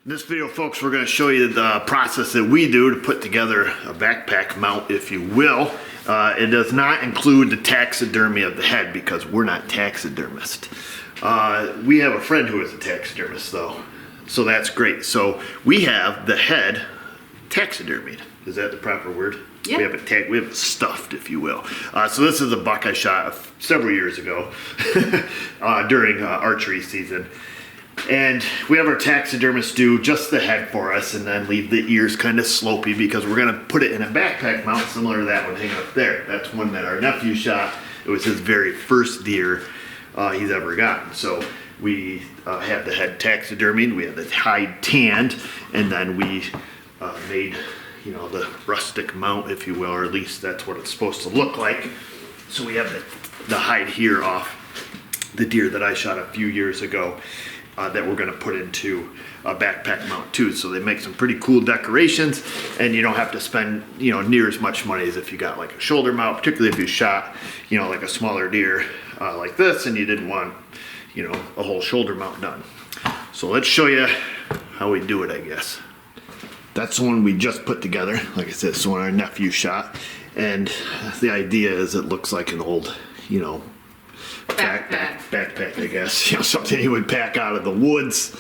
In this video, folks, we're going to show you the process that we do to put together a backpack mount, if you will. It does not include the taxidermy of the head because we're not taxidermists. We have a friend who is a taxidermist, though, so that's great. So we have the head taxidermied. Is that the proper word? Yeah. We have it stuffed, if you will. So this is a buck I shot several years ago during archery season. And we have our taxidermist do just the head for us and then leave the ears kind of slopey because we're going to put it in a backpack mount similar to that one hanging up there. That's one that our nephew shot. It was his very first deer he's ever gotten. So we have the head taxidermied, we have the hide tanned, and then we made, you know, the rustic mount, if you will, or at least that's what it's supposed to look like. So we have the hide here off the deer that I shot a few years ago. That we're going to put into a backpack mount too. So they make some pretty cool decorations, and you don't have to spend, you know, near as much money as if you got like a shoulder mount, particularly if you shot, you know, like a smaller deer like this and you didn't want, you know, a whole shoulder mount done. So let's show you how we do it, I guess. That's the one we just put together. Like I said, it's the one our nephew shot, and the idea is it looks like an old, you know, backpack, I guess. You know, something he would pack out of the woods.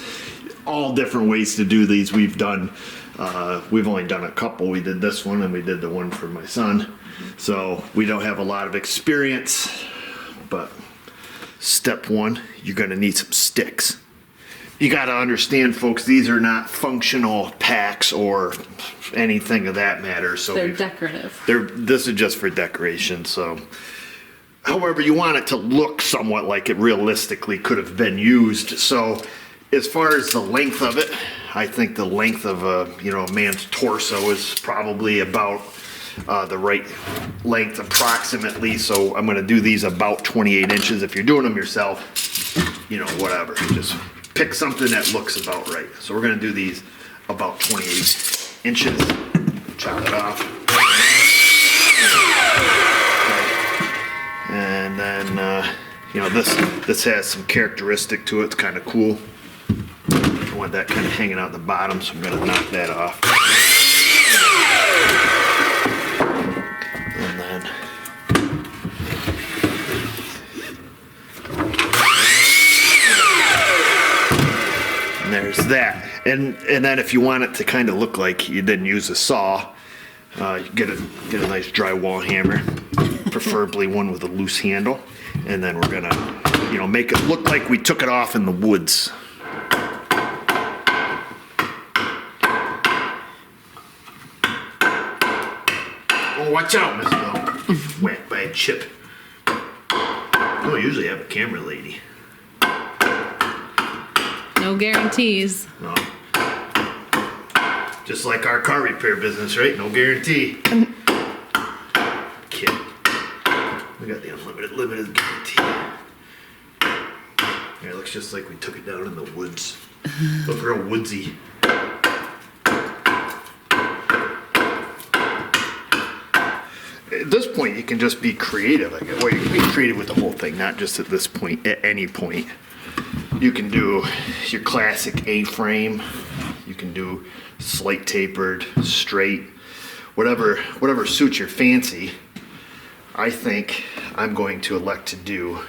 All different ways to do these. We've only done a couple. We did this one and we did the one for my son. So we don't have a lot of experience, but step one, you're gonna need some sticks. You gotta understand, folks, these are not functional packs or anything of that matter. So they're decorative. This is just for decoration, so. However, you want it to look somewhat like it realistically could have been used. So as far as the length of it, I think the length of a man's torso is probably about the right length approximately. So I'm going to do these about 28 inches. If you're doing them yourself, you know, whatever. Just pick something that looks about right. So we're going to do these about 28 inches. Chop it off. And then, you know, this has some characteristic to it. It's kind of cool. I want that kind of hanging out the bottom, so I'm going to knock that off. And then, and there's that. And then if you want it to kind of look like you didn't use a saw, you get a nice drywall hammer. Preferably one with a loose handle, and then we're gonna, you know, make it look like we took it off in the woods. Oh, watch out, Miss Bill. Whacked by a chip. I don't usually have a camera lady. No guarantees. No. Just like our car repair business, right? No guarantee. Kid. We got the limited guarantee. Yeah, it looks just like we took it down in the woods. Look real woodsy. At this point, you can just be creative, I guess. Well, you can be creative with the whole thing, not just at this point, at any point. You can do your classic A-frame. You can do slight tapered, straight, whatever suits your fancy. I think I'm going to elect to do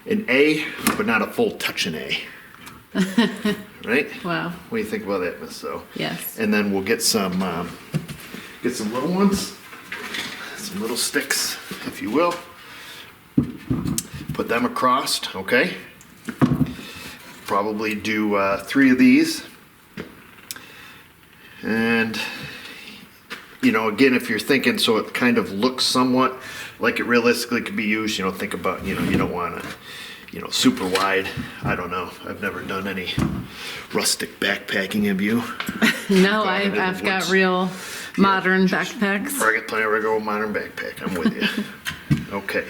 an A, but not a full touch an A. Right? Wow. What do you think about that, Miss So? Yes. And then we'll get some little ones, some little sticks, if you will. Put them across, okay? Probably do 3 of these. And, you know, again, if you're thinking so it kind of looks somewhat like it realistically could be used, you know, think about, you know, you don't want to, you know, super wide. I don't know. I've never done any rustic backpacking, have you? No, I've got real modern backpacks. I got plenty of regular modern backpack. I'm with you. Okay.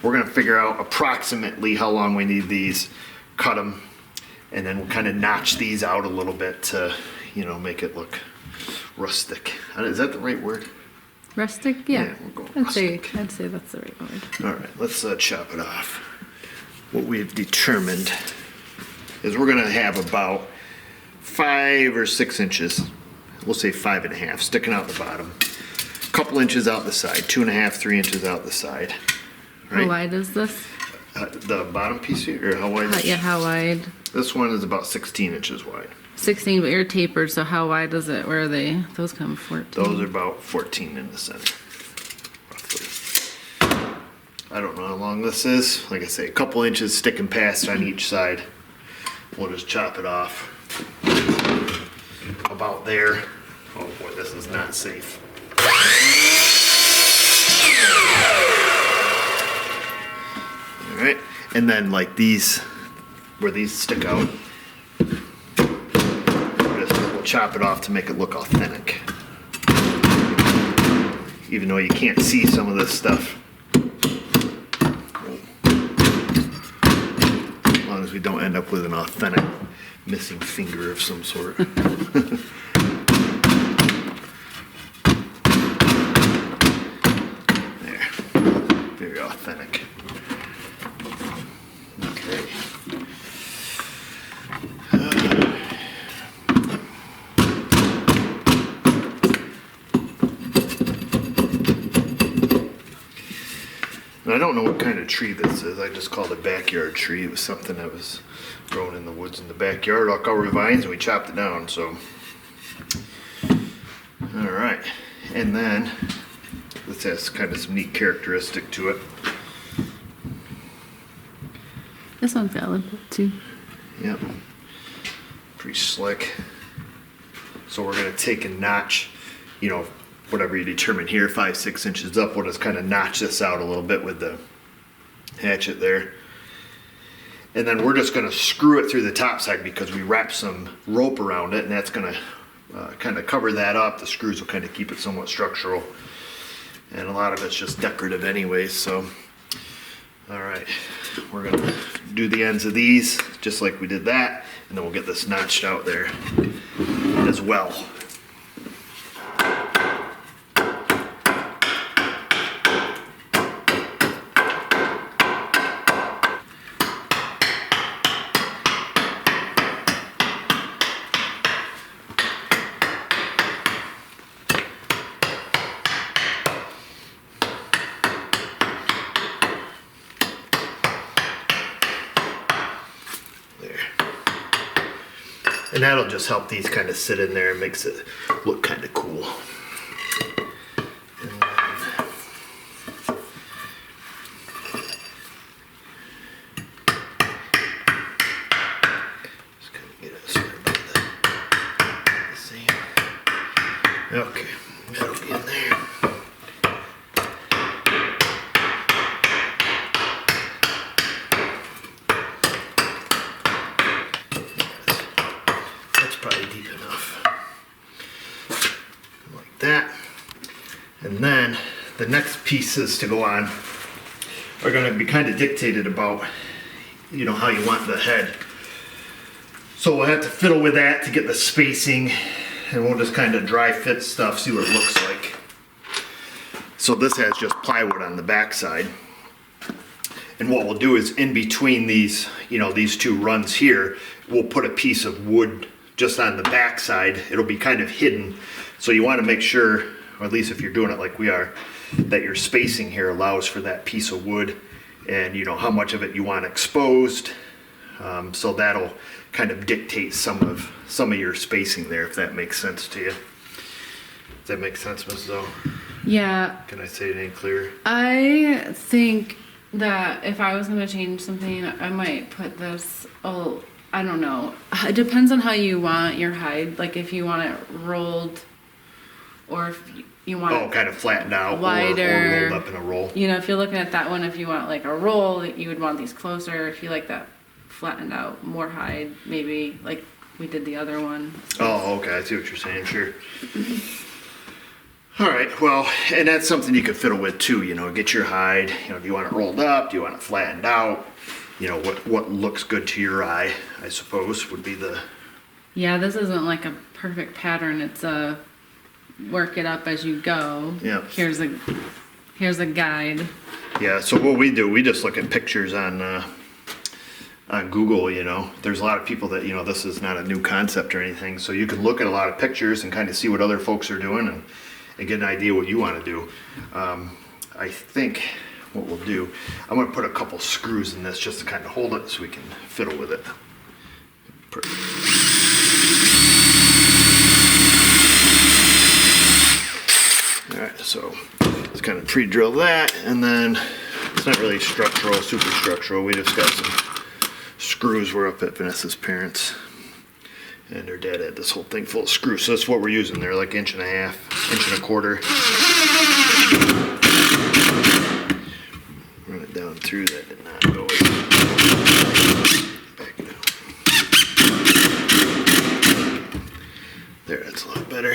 We're going to figure out approximately how long we need these, cut them, and then we'll kind of notch these out a little bit to, you know, make it look rustic. Is that the right word? Rustic? Yeah. We'll go I'd say that's the right word. All right, let's chop it off. What we've determined is we're going to have about 5 or 6 inches. We'll say 5.5, sticking out the bottom. A couple inches out the side, 2.5, 3 inches out the side. Right? How wide is this? The bottom piece here, or how wide? Yeah, how wide? This one is about 16 inches wide. 16, but you're tapered, so how wide is it? Where are they? Those come 14. Those are about 14 in the center, roughly. I don't know how long this is. Like I say, a couple inches sticking past on each side. We'll just chop it off. About there. Oh boy, this is not safe. All right, and then like these, where these stick out, we'll chop it off to make it look authentic. Even though you can't see some of this stuff. As long as we don't end up with an authentic missing finger of some sort. There, very authentic. Okay. And I don't know what kind of tree this is. I just called it a backyard tree. It was something that was grown in the woods in the backyard, all covered with vines, and we chopped it down, so. All right, and then this has kind of some neat characteristic to it. This one's valid too. Yep, pretty slick. So we're gonna take a notch, you know, whatever you determine here, 5, 6 inches up, we'll just kind of notch this out a little bit with the hatchet there. And then we're just gonna screw it through the top side because we wrap some rope around it, and that's gonna kind of cover that up. The screws will kind of keep it somewhat structural. And a lot of it's just decorative anyways, so. All right, we're gonna do the ends of these just like we did that, and then we'll get this notched out there as well. And that'll just help these kind of sit in there and makes it look kind of cool. And then, just kind of get it sort of about the same. Okay, that'll be in there. Probably deep enough, like that. And then the next pieces to go on are going to be kind of dictated about, you know, how you want the head. So we'll have to fiddle with that to get the spacing, and we'll just kind of dry fit stuff, see what it looks like. So this has just plywood on the back side. And what we'll do is in between these, you know, these two runs here, we'll put a piece of wood just on the back side. It'll be kind of hidden. So you want to make sure, or at least if you're doing it like we are, that your spacing here allows for that piece of wood, and you know how much of it you want exposed. So that'll kind of dictate some of your spacing there, if that makes sense to you. Does that make sense, Mrs. O? Yeah. Can I say it any clearer? I think that if I was going to change something, I might put this, oh, I don't know. It depends on how you want your hide. Like if you want it rolled, or if you want it kind of flattened out, wider, or rolled up in a roll. You know, if you're looking at that one, if you want like a roll, you would want these closer. If you like that flattened out, more hide, maybe like we did the other one. Oh, okay. I see what you're saying. Sure. All right. Well, and that's something you could fiddle with too. You know, get your hide. You know, do you want it rolled up? Do you want it flattened out? You know, what looks good to your eye, I suppose, would be the... Yeah, this isn't like a perfect pattern. It's a work it up as you go. Yeah. Here's a guide. Yeah, so what we do, we just look at pictures on on Google, you know, there's a lot of people that, you know, this is not a new concept or anything. So you can look at a lot of pictures and kind of see what other folks are doing and get an idea what you want to do. I think what we'll do, I'm going to put a couple screws in this just to kind of hold it so we can fiddle with it. Alright, so let's kind of pre-drill that, and then it's not really structural, super structural. We just got some screws. We're up at Vanessa's parents, and their dad had this whole thing full of screws. So that's what we're using. They're like 1.5 inches, 1.25 inches. Run it down through. That did not go back down. There, that's a lot better.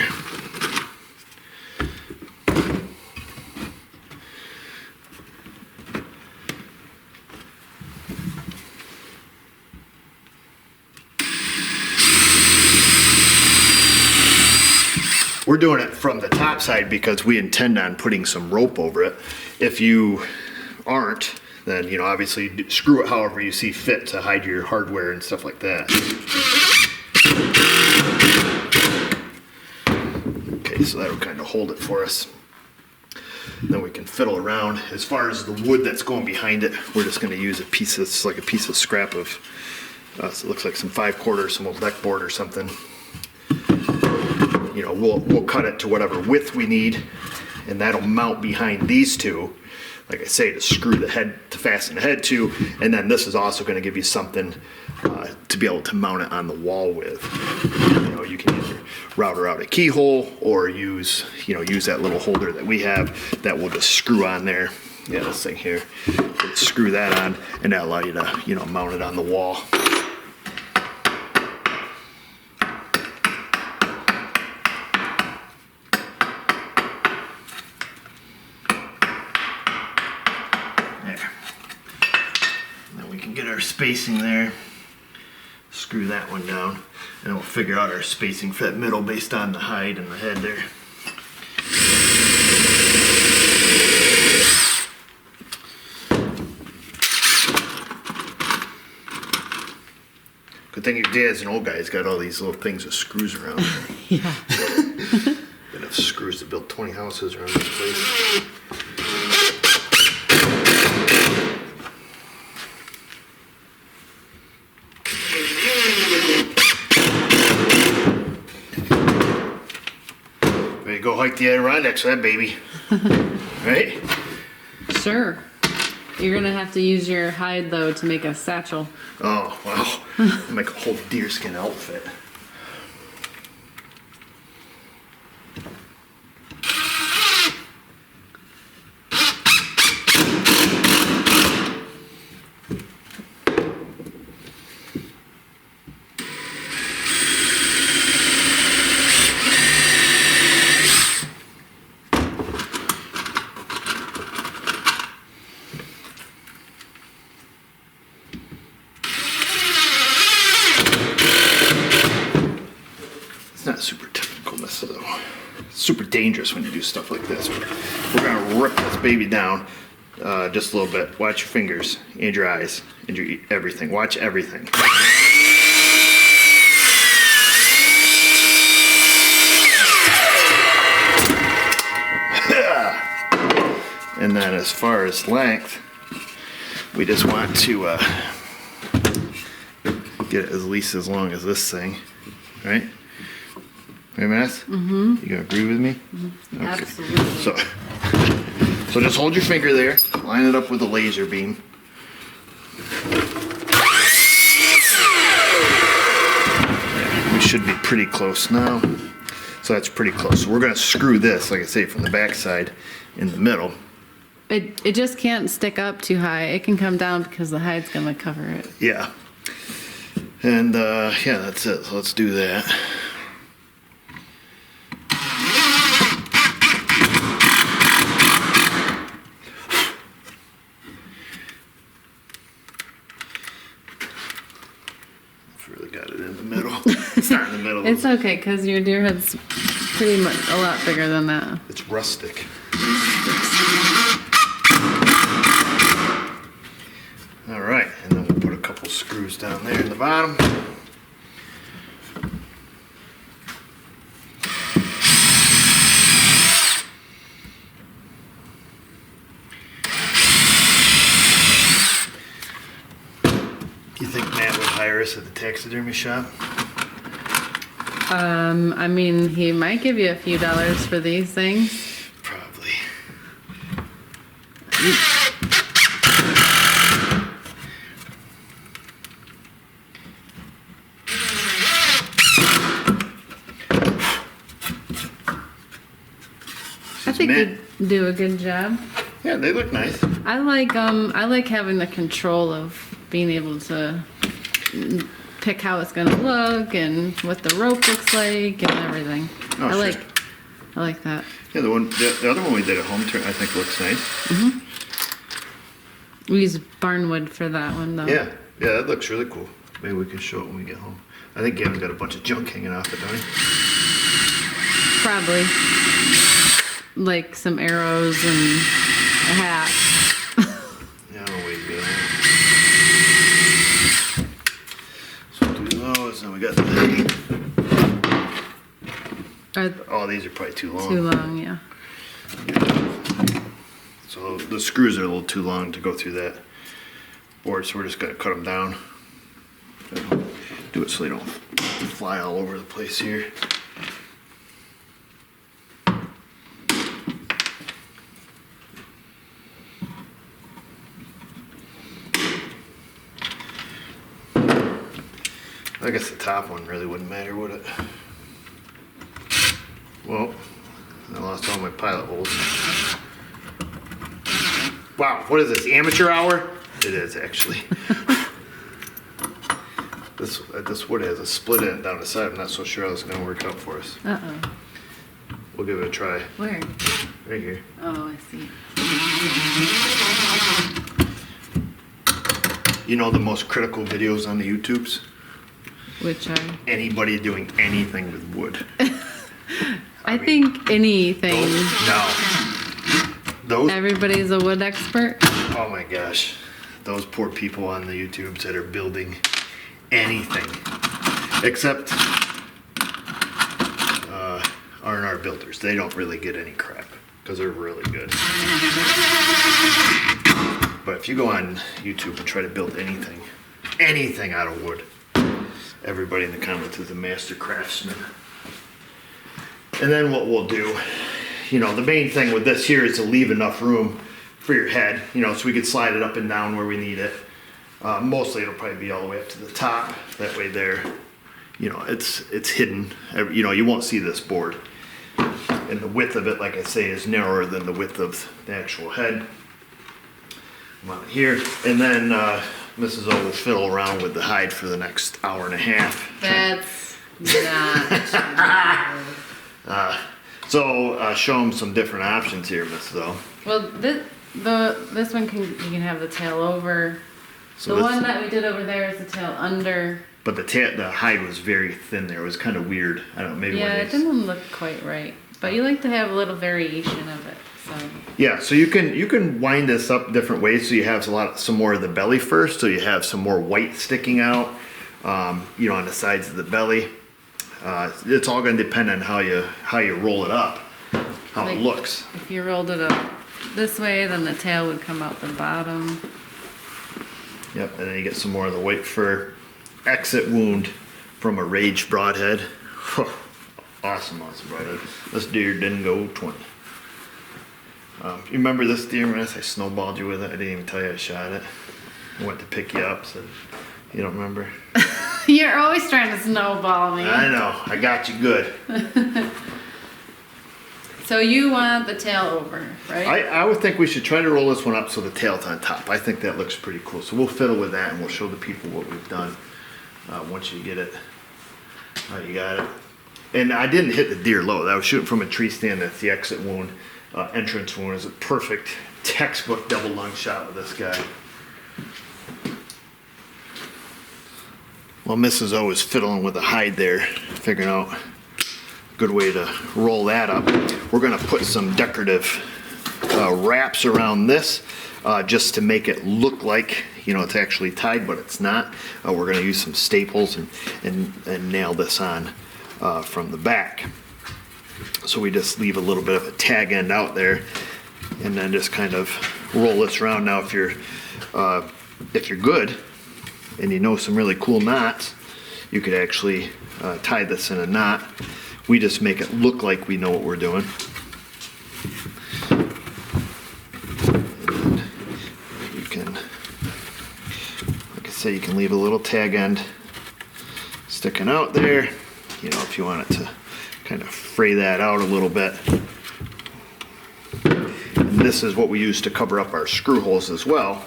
We're doing it from the top side because we intend on putting some rope over it. If you aren't, then, you know, obviously screw it however you see fit to hide your hardware and stuff like that. Okay, so that'll kind of hold it for us. Then we can fiddle around. As far as the wood that's going behind it, we're just going to use a piece of, it's like a piece of scrap of, so it looks like some 5/4, some old deck board or something. You know, we'll cut it to whatever width we need, and that'll mount behind these two, like I say, to screw the head, to fasten the head to, and then this is also going to give you something to be able to mount it on the wall with. You know, you can either router out a keyhole or use that little holder that we have that will just screw on there. Yeah, this thing here, screw that on, and that'll allow you to, you know, mount it on the wall. Spacing there, screw that one down, and we'll figure out our spacing for that middle based on the height and the head there. Good thing your dad's an old guy, he's got all these little things with screws around. Yeah. Enough screws to build 20 houses around this place. Go hike the Adirondacks with that baby. Right? Sure. You're gonna have to use your hide though to make a satchel. Oh, wow. Make a whole deerskin outfit. Super dangerous when you do stuff like this. We're gonna rip this baby down just a little bit. Watch your fingers and your eyes and your everything. Watch everything. And then as far as length, we just want to get it at least as long as this thing, right? Right, Mass? Mm-hmm. You gonna agree with me? Mm-hmm. Okay. Absolutely. So just hold your finger there, line it up with a laser beam. Yeah, we should be pretty close now. So that's pretty close. So we're gonna screw this, like I say, from the back side in the middle. It just can't stick up too high. It can come down because the hide's gonna cover it. Yeah. And yeah, that's it. So let's do that. It's not in the middle. It's okay, because your deer head's pretty much a lot bigger than that. It's rustic. All right, and then we'll put a couple screws down there in the bottom. You think Matt would hire us at the taxidermy shop? I mean, he might give you a few dollars for these things. Probably. I think Matt. you do a good job. Yeah, they look nice. I like having the control of being able to pick how it's gonna look and what the rope looks like and everything. Oh, I sure. like that. Yeah, the other one we did at home turn I think looks nice. We use barnwood for that one though. Yeah, that looks really cool. Maybe we can show it when we get home. I think Gavin's got a bunch of junk hanging off it, don't he? Probably. Like some arrows and a hat. Yeah, I don't know where you go. So we'll do those, and we got oh, these are probably too long. Too long, yeah. So the screws are a little too long to go through that board, so we're just gonna cut them down. Do it so they don't fly all over the place here. I guess the top one really wouldn't matter, would it? Well, I lost all my pilot holes. Wow, what is this, amateur hour? It is, actually. This wood has a split in it down the side. I'm not so sure how it's going to work out for us. Uh-oh. We'll give it a try. Where? Right here. Oh, I see. You know the most critical videos on the YouTubes? Which are? Anybody doing anything with wood. I think anything. Those, Everybody's a wood expert. oh my gosh. Those poor people on the YouTubes that are building anything. Except R&R builders. They don't really get any crap because they're really good. But if you go on YouTube and try to build anything out of wood, everybody in the comments is a master craftsman. And then what we'll do, the main thing with this here is to leave enough room for your head, so we can slide it up and down where we need it. Mostly it'll probably be all the way up to the top. That way there, it's hidden. You won't see this board. And the width of it, like I say, is narrower than the width of the actual head. Come on here. And then Mrs. O will fiddle around with the hide for the next hour and a half. That's not. So show them some different options here, Mrs. O. Well, this one you can have the tail over. So the one that we did over there is the tail under. But the hide was very thin there. It was kind of weird. I don't know, maybe Yeah, when it didn't look quite right. But you like to have a little variation of it. So. Yeah, so you can wind this up different ways. So you have some more of the belly first. So you have some more white sticking out, on the sides of the belly. It's all going to depend on how you roll it up, how it looks. If you rolled it up this way, then the tail would come out the bottom. Yep, and then you get some more of the white fur. Exit wound from a raged broadhead. Awesome broadhead. This deer didn't go 20. You remember this deer, Vanessa? I snowballed you with it. I didn't even tell you I shot it. I went to pick you up, said, you don't remember? You're always trying to snowball me. I know. I got you good. So you want the tail over, right? I would think we should try to roll this one up so the tail's on top. I think that looks pretty cool. So we'll fiddle with that and we'll show the people what we've done once you get it. You got it. And I didn't hit the deer low. I was shooting from a tree stand. That's the exit wound. Entrance wound is a perfect textbook double lung shot with this guy. Well, Mrs. O is fiddling with the hide there, figuring out a good way to roll that up. We're going to put some decorative wraps around this just to make it look like, you know, it's actually tied, but it's not. We're going to use some staples and nail this on from the back. So we just leave a little bit of a tag end out there, and then just kind of roll this around. Now, if you're good and you know some really cool knots, you could actually tie this in a knot. We just make it look like we know what we're doing. And you can, like I say, you can leave a little tag end sticking out there. You know, if you want it to kind of fray that out a little bit. And this is what we use to cover up our screw holes as well.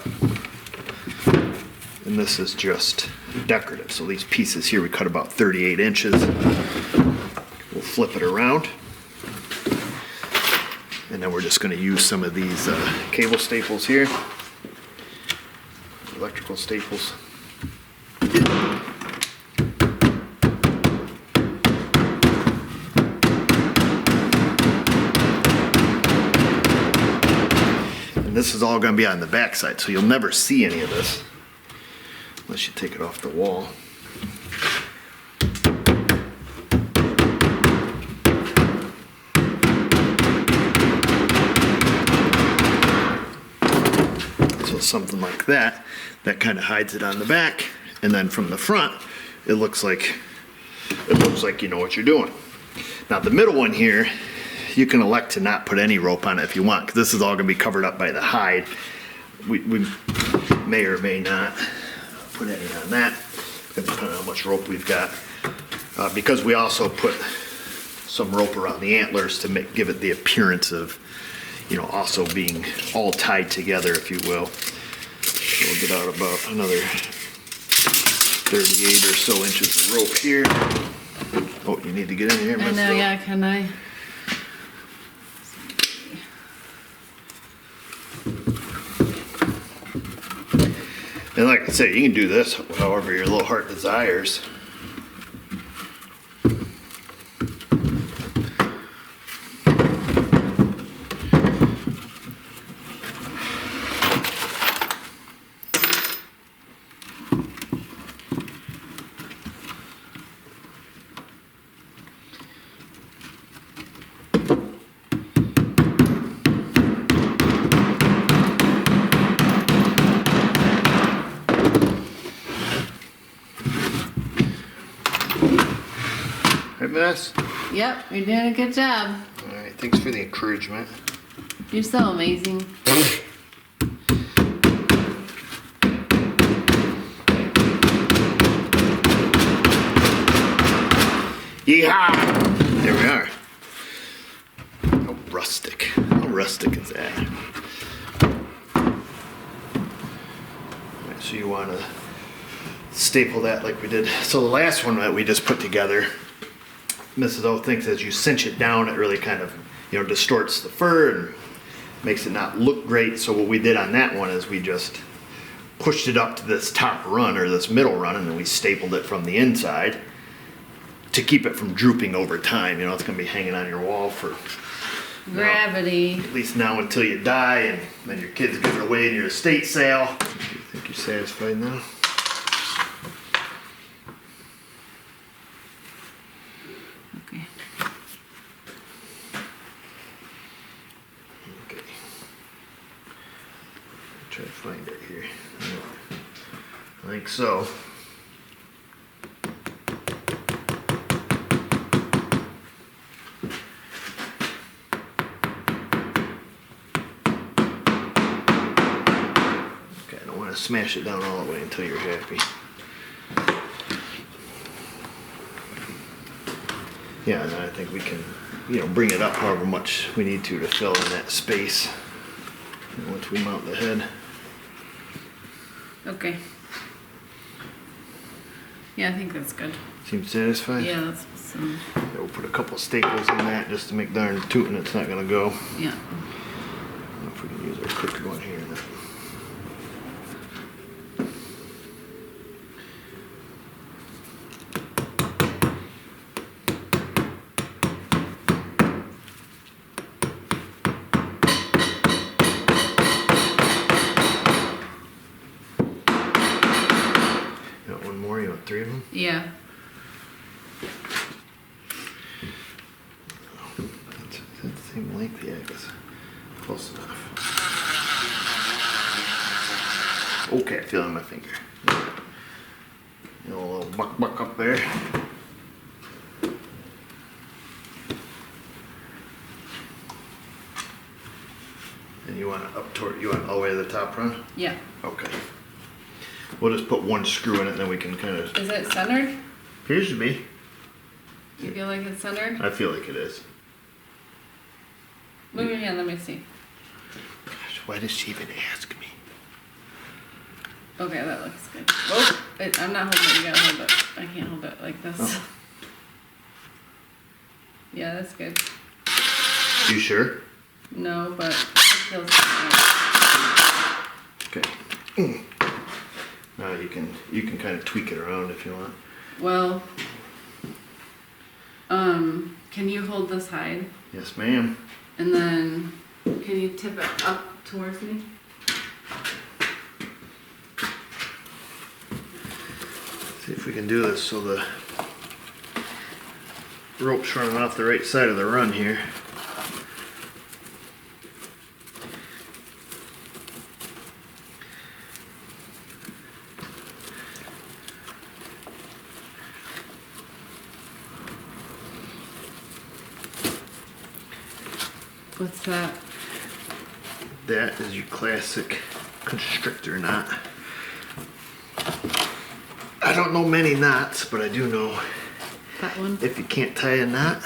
And this is just decorative. So these pieces here we cut about 38 inches. We'll flip it around. And then we're just going to use some of these cable staples here. Electrical staples. This is all going to be on the back side, so you'll never see any of this unless you take it off the wall. So something like that kind of hides it on the back, and then from the front, it looks like you know what you're doing. Now the middle one here, you can elect to not put any rope on it if you want, because this is all going to be covered up by the hide. We may or may not put any on that, depending on how much rope we've got. Because we also put some rope around the antlers to give it the appearance of, you know, also being all tied together, if you will. So we'll get out about another 38 or so inches of rope here. Oh, you need to get in here, Miss? I know, yeah, can I? And like I said, you can do this however your little heart desires. Vanessa? Yep, you're doing a good job. All right, thanks for the encouragement. You're so amazing. Yeehaw! There we are. How rustic. How rustic is that? All right, so you want to staple that like we did. So the last one that we just put together, Mrs. O thinks as you cinch it down, it really kind of, you know, distorts the fur and makes it not look great. So what we did on that one is we just pushed it up to this top run or this middle run, and then we stapled it from the inside to keep it from drooping over time. You know, it's going to be hanging on your wall for Gravity. at least now until you die, and then your kids give it away in your estate sale. Do you think you're satisfied now? Okay. Okay. Try to find it here. I think so. Okay, I don't want to smash it down all the way until you're happy. Yeah, and then I think we can, you know, bring it up however much we need to fill in that space once we mount the head. Okay. Yeah, I think that's good. Seems satisfied? Yeah, that's awesome. Yeah, we'll put a couple staples in that just to make darn tootin' it's not gonna go. Yeah. I don't know if we can use our crooked one here. Yeah. That's the same length, yeah, I guess. Close enough. Okay, I feel it on my finger. You know, a little buck up there. And you want it up toward, you want it all the way to the top run? Yeah. Okay. We'll just put one screw in it and then we can kind of... Is it centered? Appears to be. You feel like it's centered? I feel like it is. Move your hand, let me see. Gosh, why does she even ask me? Okay, that looks good. Oh, I'm not holding it, you gotta hold it. I can't hold it like this. Oh. Yeah, that's good. You sure? No, but it feels good. Okay. Now you can kind of tweak it around if you want. Well, can you hold this hide? Yes, ma'am. And then, can you tip it up towards me? See if we can do this so the rope's running off the right side of the run here. What's that? That is your classic constrictor knot. I don't know many knots, but I do know That one? if you can't tie a knot,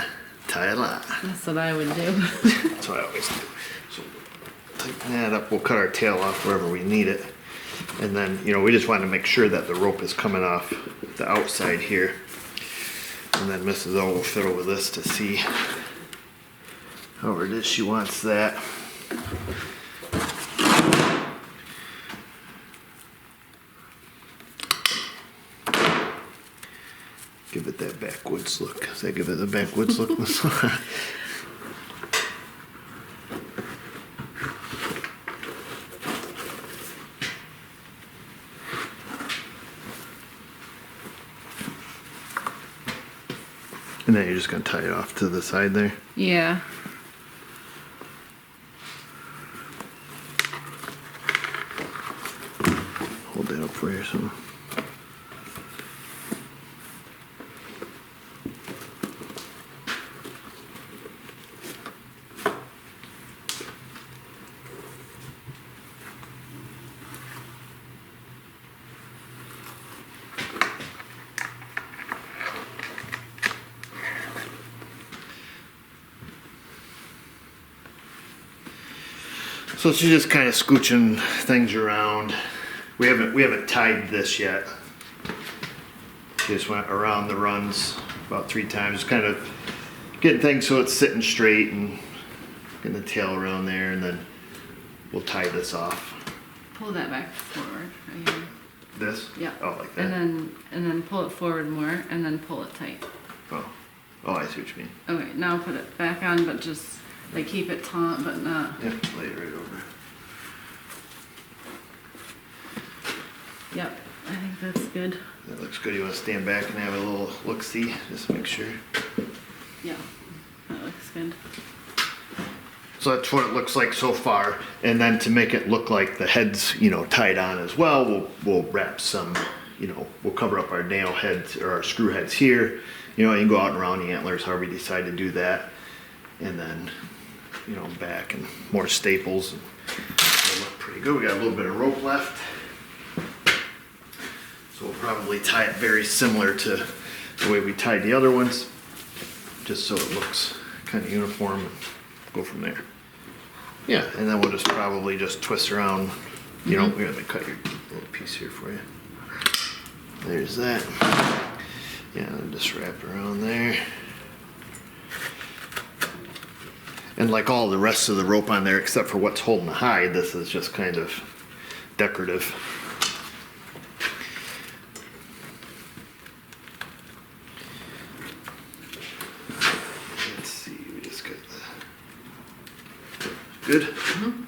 tie a lot. That's what I would do. That's what I always do. So tighten that up. We'll cut our tail off wherever we need it. And then, you know, we just want to make sure that the rope is coming off the outside here. And then Mrs. O will fiddle with this to see however it is she wants that. Give it that backwoods look. Does that give it the backwoods look? And then you're just going to tie it off to the side there. Yeah. Hold that up for you or something. So she's just kind of scooching things around. We haven't tied this yet. She just went around the runs about 3 times, kind of getting things so it's sitting straight and getting the tail around there, and then we'll tie this off. Pull that back forward. Right here. This? Yeah. Oh, like that. And then pull it forward more, and then pull it tight. Oh, I see what you mean. Okay, now put it back on, but just like keep it taut, but not. Yep, lay it right over. Yep, I think that's good. That looks good. You want to stand back and have a little look-see, just to make sure. Yeah, that looks good. So that's what it looks like so far. And then to make it look like the head's, you know, tied on as well, we'll wrap some, you know, we'll cover up our nail heads or our screw heads here. You know, you can go out and around the antlers, however you decide to do that. And then, you know, back and more staples. And it'll look pretty good. We got a little bit of rope left. So we'll probably tie it very similar to the way we tied the other ones, just so it looks kind of uniform, and go from there. Yeah, and then we'll just probably just twist around, you know, let me cut your little piece here for you. There's that. Yeah, and just wrap it around there. And like all the rest of the rope on there, except for what's holding the hide, this is just kind of decorative. Let's see, we just got that. Good? Mm-hmm.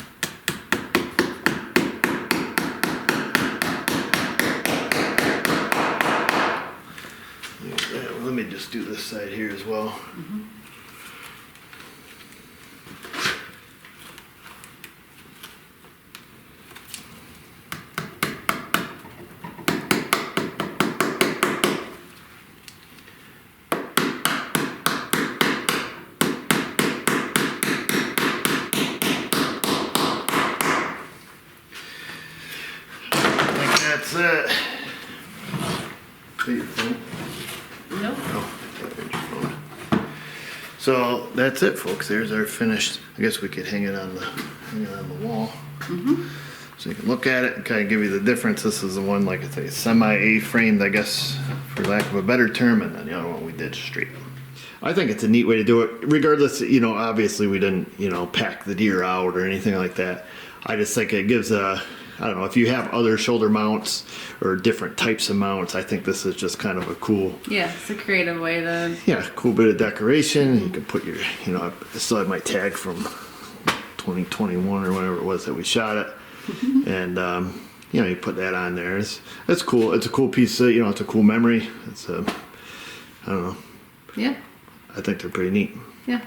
do this side here as well. That's it. Your phone? Nope. Oh, there's your phone. So that's it, folks. There's our finished. I guess we could hang it on the wall, so you can look at it and kind of give you the difference. This is the one, like I say, semi-A-framed, I guess, for lack of a better term, and then the other one we did straight. I think it's a neat way to do it. Regardless, obviously we didn't, pack the deer out or anything like that. I just think it gives I don't know, if you have other shoulder mounts or different types of mounts, I think this is just kind of a cool. Yeah, it's a creative way to. Yeah, cool bit of decoration. You can put your, I still have my tag from 2021 or whatever it was that we shot it. And, you put that on there. It's cool. It's a cool piece of, it's a cool memory. It's I don't know. Yeah. I think they're pretty neat. Yeah.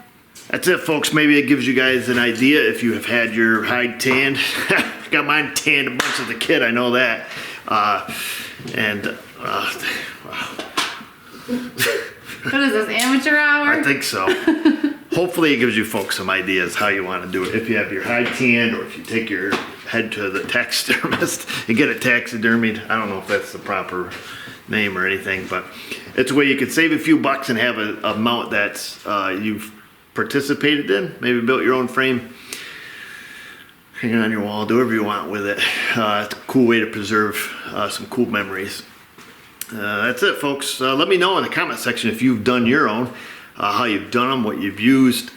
That's it, folks. Maybe it gives you guys an idea if you have had your hide tanned. Got mine tanned a bunch as a kid, I know that. Wow. What is this, amateur hour? I think so. Hopefully it gives you folks some ideas how you want to do it. If you have your hide tanned, or if you take your head to the taxidermist and get it taxidermied. I don't know if that's the proper name or anything, but it's a way you could save a few bucks and have a mount that's you've participated in, maybe built your own frame, hang it on your wall, do whatever you want with it. It's a cool way to preserve some cool memories. That's it, folks. Let me know in the comment section if you've done your own, how you've done them, what you've used.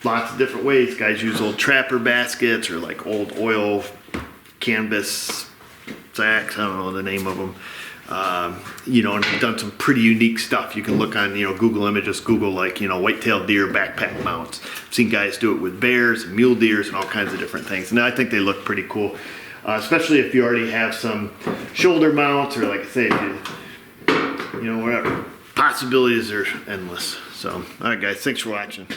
Lots of different ways. Guys use old trapper baskets or like old oil canvas sacks. I don't know the name of them. And you've done some pretty unique stuff. You can look on, Google Images, Google whitetail deer backpack mounts. I've seen guys do it with bears and mule deers and all kinds of different things. And I think they look pretty cool, especially if you already have some shoulder mounts or, like I say, if whatever. Possibilities are endless. So, all right, guys, thanks for watching.